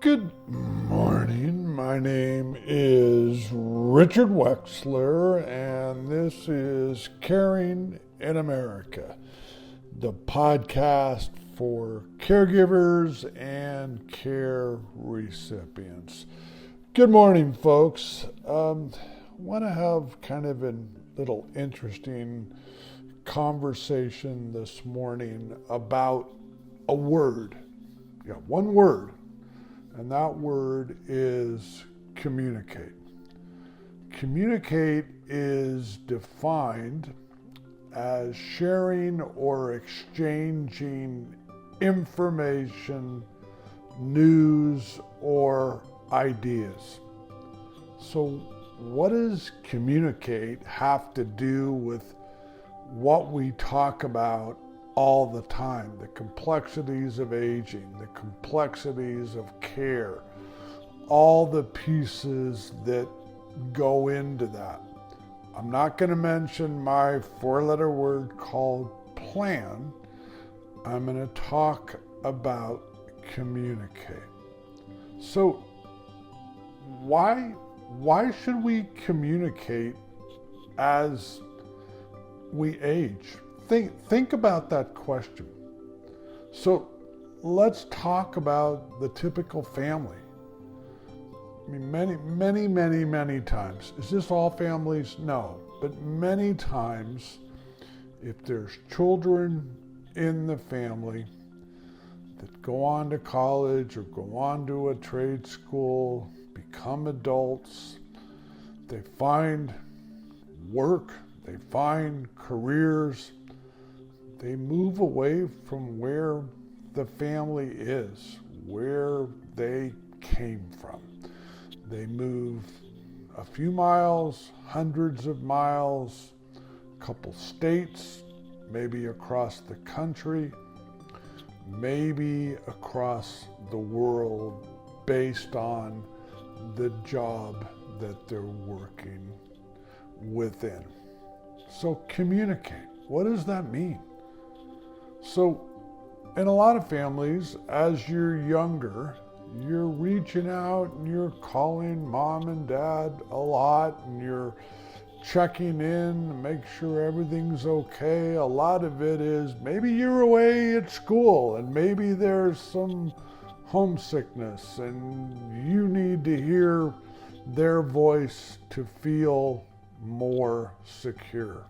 Good morning. My name is Richard Wexler, and this is Caring in America, the podcast for caregivers and care recipients. Good morning, folks. Want to have kind of a little interesting conversation this morning about a word. One word. And that word is communicate. Communicate is defined as sharing or exchanging information, news, or ideas. So what does communicate have to do with what we talk about all the time? The complexities of aging, the complexities of care, all the pieces that go into that. I'm not going to mention my four-letter word called plan. I'm going to talk about communicate. So why should we communicate as we age? Think about that question. So let's talk about the typical family. I mean, many times. Is this all families? No. But many times, if there's children in the family that go on to college or go on to a trade school, become adults, they find work, they find careers, they move away from where the family is, where they came from. They move a few miles, hundreds of miles, a couple states, maybe across the country, maybe across the world based on the job that they're working within. So communicate. What does that mean? So in a lot of families, as you're younger, you're reaching out and you're calling mom and dad a lot and you're checking in to make sure everything's okay. A lot of it is maybe you're away at school and maybe there's some homesickness and you need to hear their voice to feel more secure.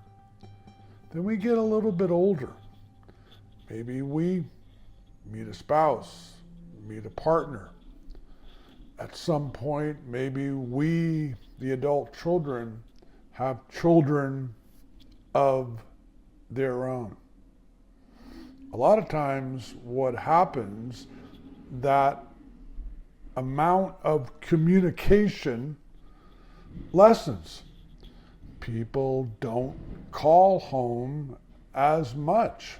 Then we get a little bit older. Maybe we meet a spouse, meet a partner. At some point, maybe we, the adult children, have children of their own. A lot of times what happens, that amount of communication lessens. People don't call home as much.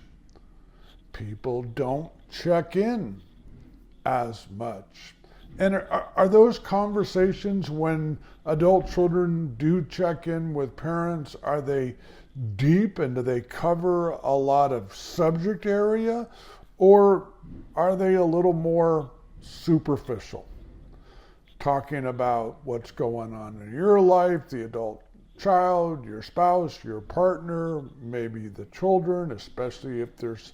People don't check in as much. And are those conversations when adult children do check in with parents, are they deep and do they cover a lot of subject area, or are they a little more superficial? Talking about what's going on in your life, the adult child, your spouse, your partner, maybe the children, especially if there's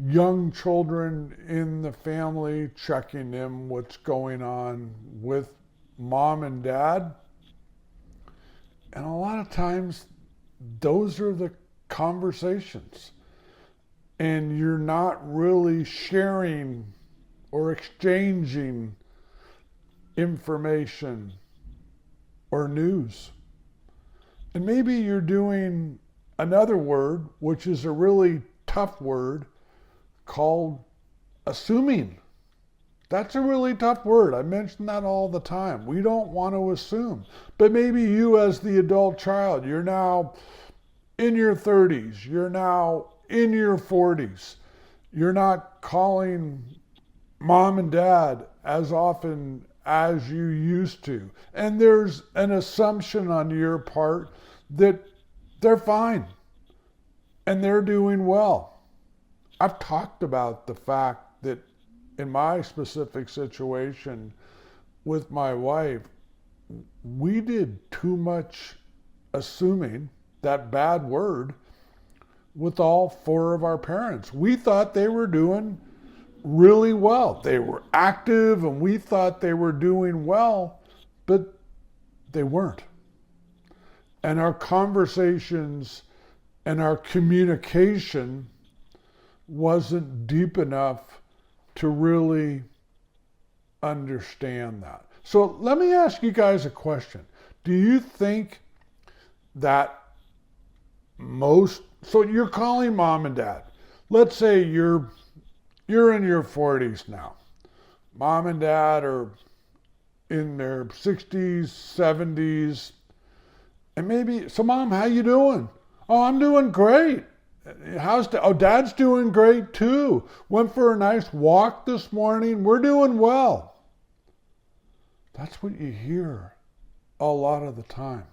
young children in the family, checking in what's going on with mom and dad. And a lot of times those are the conversations. And you're not really sharing or exchanging information or news. And maybe you're doing another word, which is a really tough word, called assuming. That's a really tough word. I mention that all the time. We don't want to assume. But maybe you as the adult child, you're now in your 30s, you're now in your 40s. You're not calling mom and dad as often as you used to. And there's an assumption on your part that they're fine and they're doing well. I've talked about the fact that in my specific situation with my wife, we did too much assuming, that bad word, with all four of our parents. We thought they were doing really well. They were active and we thought they were doing well, but they weren't. And our conversations and our communication wasn't deep enough to really understand that. So let me ask you guys a question. Do you think that so you're calling mom and dad. Let's say you're in your 40s now. Mom and dad are in their 60s, 70s, and maybe, so mom, how you doing? Oh, I'm doing great. Dad's doing great too. Went for a nice walk this morning. We're doing well. That's what you hear a lot of the time.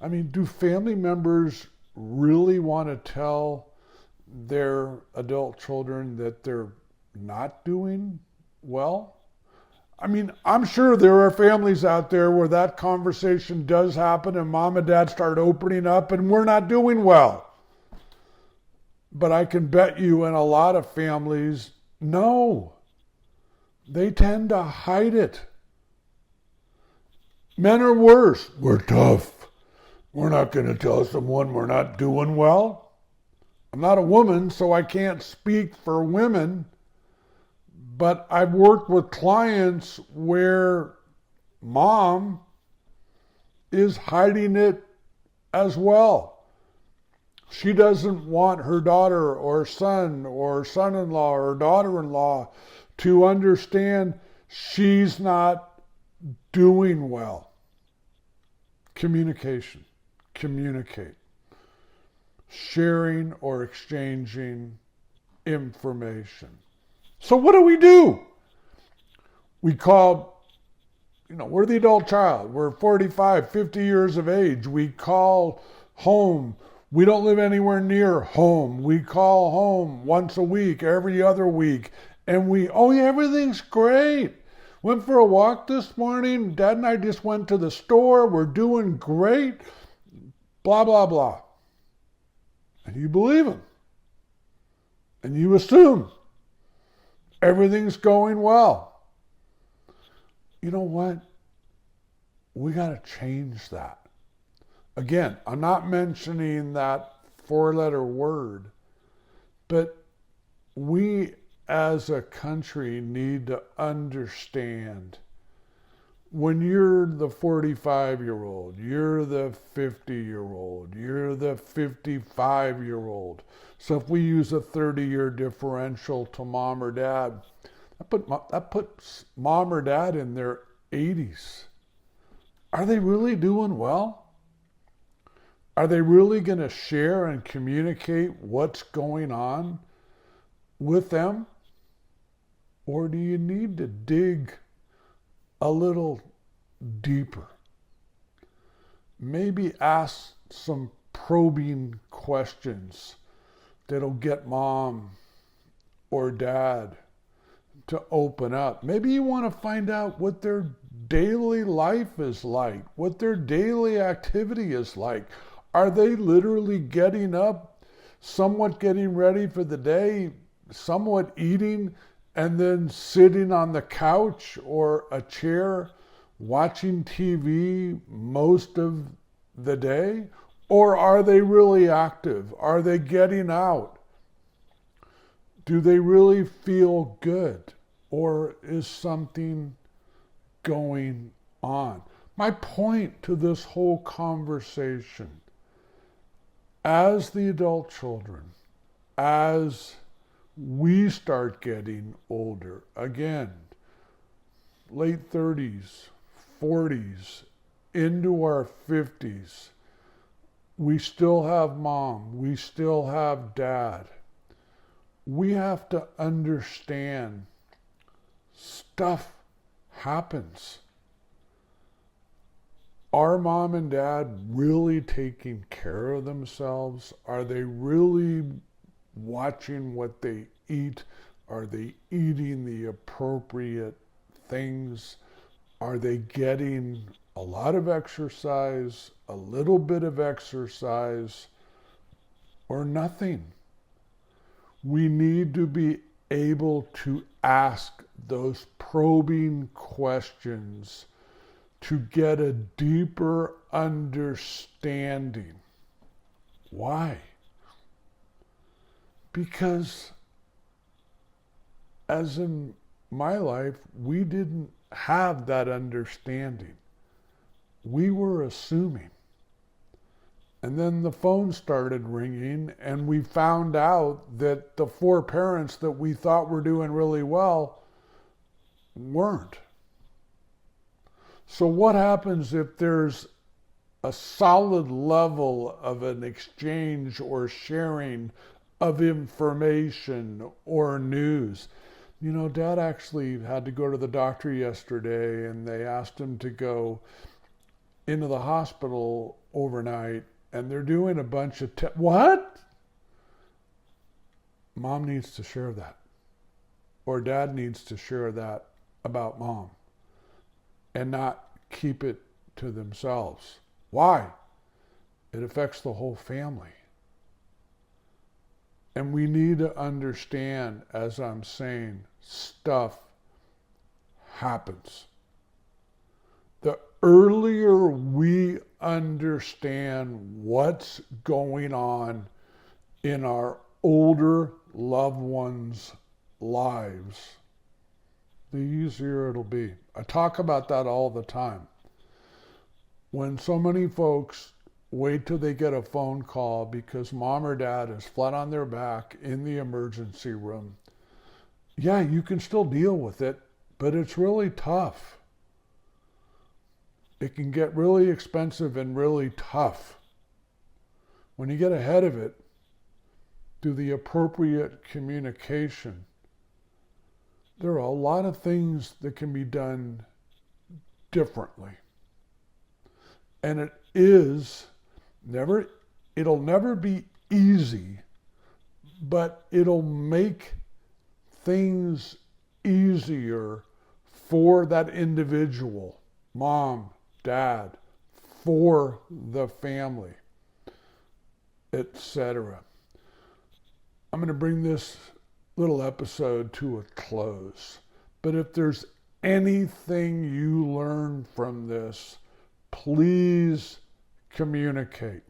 I mean, do family members really want to tell their adult children that they're not doing well? I mean, I'm sure there are families out there where that conversation does happen and mom and dad start opening up and we're not doing well. But I can bet you in a lot of families, no. They tend to hide it. Men are worse. We're tough. We're not going to tell someone we're not doing well. I'm not a woman, so I can't speak for women. But I've worked with clients where mom is hiding it as well. She doesn't want her daughter or son or son-in-law or daughter-in-law to understand she's not doing well. Communication. Communicate. Sharing or exchanging information. So what do? We call, we're the adult child. We're 45, 50 years of age. We call home. We don't live anywhere near home. We call home once a week, every other week. And everything's great. Went for a walk this morning. Dad and I just went to the store. We're doing great. Blah, blah, blah. And you believe him. And you assume everything's going well. You know what? We got to change that. Again, I'm not mentioning that four-letter word, but we as a country need to understand when you're the 45-year-old, you're the 50-year-old, you're the 55-year-old. So if we use a 30-year differential to mom or dad, that puts mom or dad in their 80s. Are they really doing well? Are they really going to share and communicate what's going on with them? Or do you need to dig a little deeper? Maybe ask some probing questions that'll get mom or dad to open up. Maybe you want to find out what their daily life is like, what their daily activity is like. Are they literally getting up, somewhat getting ready for the day, somewhat eating, and then sitting on the couch or a chair watching TV most of the day? Or are they really active? Are they getting out? Do they really feel good? Or is something going on? My point to this whole conversation, as the adult children, as we start getting older, again, late 30s, 40s, into our 50s, we still have mom, we still have dad. We have to understand stuff happens. Are mom and dad really taking care of themselves? Are they really watching what they eat? Are they eating the appropriate things? Are they getting a lot of exercise, a little bit of exercise, or nothing? We need to be able to ask those probing questions to get a deeper understanding. Why? Because as in my life, we didn't have that understanding. We were assuming. And then the phone started ringing, and we found out that the 4 parents that we thought were doing really well weren't. So what happens if there's a solid level of an exchange or sharing of information or news? You know, Dad actually had to go to the doctor yesterday, and they asked him to go into the hospital overnight, and they're doing a bunch of What? Mom needs to share that. Or Dad needs to share that about Mom and not keep it to themselves. Why? It affects the whole family. And we need to understand, as I'm saying, stuff happens. The earlier we understand what's going on in our older loved ones' lives, the easier it'll be. I talk about that all the time. When so many folks wait till they get a phone call because Mom or Dad is flat on their back in the emergency room, yeah, you can still deal with it, but it's really tough. It can get really expensive and really tough. When you get ahead of it, through the appropriate communication, there are a lot of things that can be done differently. And it'll never be easy, but it'll make things easier for that individual, Mom, Dad, for the family, etc. I'm going to bring this little episode to a close. But if there's anything you learn from this, please communicate.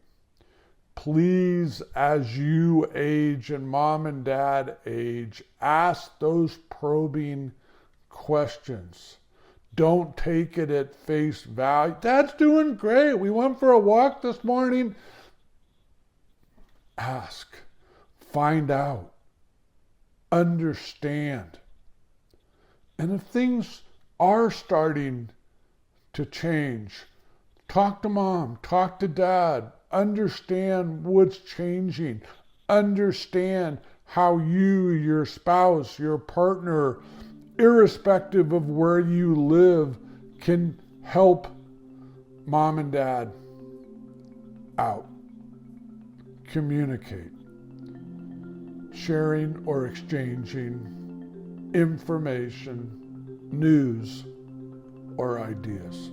Please, as you age and Mom and Dad age, ask those probing questions. Don't take it at face value. Dad's doing great. We went for a walk this morning. Ask. Find out. Understand. And if things are starting to change, talk to Mom, talk to Dad, understand what's changing, understand how you, your spouse, your partner, irrespective of where you live, can help Mom and Dad out. Communicate. Sharing or exchanging information, news, or ideas.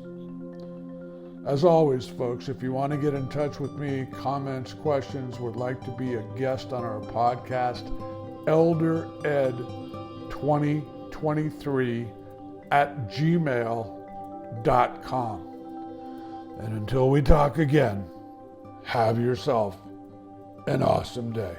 As always, folks, if you want to get in touch with me, comments, questions, would like to be a guest on our podcast, eldered2023@gmail.com. And until we talk again, have yourself an awesome day.